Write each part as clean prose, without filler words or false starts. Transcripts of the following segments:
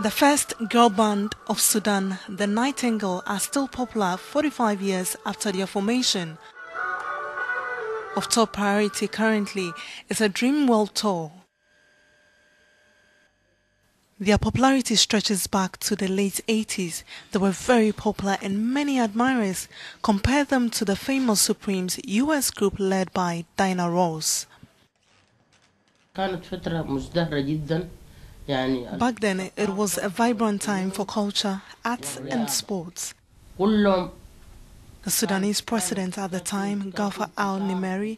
The first girl band of Sudan, the Nightingale, are still popular 45 years after their formation. Of top priority currently is a Dream World Tour. Their popularity stretches back to the late 80s. They were very popular and many admirers compare them to the famous Supremes US group led by Diana Ross. Back then, it was a vibrant time for culture, arts and sports. The Sudanese president at the time, Gaafar al-Nimeri,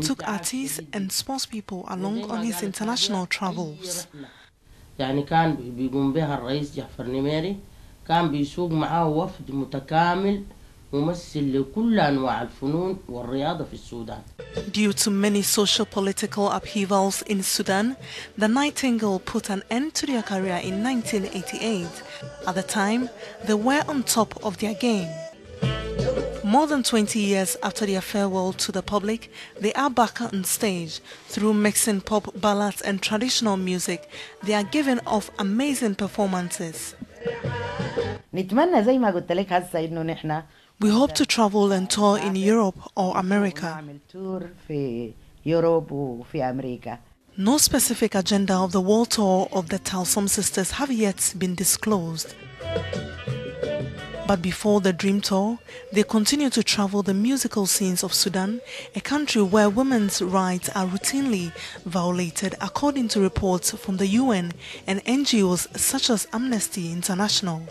took artists and sports people along on his international travels. كان بيقوم بها الرئيس جعفر نميري كان بيسوق معاه وفد متكامل ممثل لكل أنواع الفنون والرياضة في السودان. Due to many socio-political upheavals in Sudan, the Nightingale put an end to their career in 1988. At the time, they were on top of their game. More than 20 years after their farewell to the public, they are back on stage. Through mixing pop, ballads and traditional music, they are giving off amazing performances. We hope to travel and tour in Europe or America. No specific agenda of the world tour of the Talsom sisters have yet been disclosed. But before the Dream Tour, they continue to travel the musical scenes of Sudan, a country where women's rights are routinely violated according to reports from the UN and NGOs such as Amnesty International.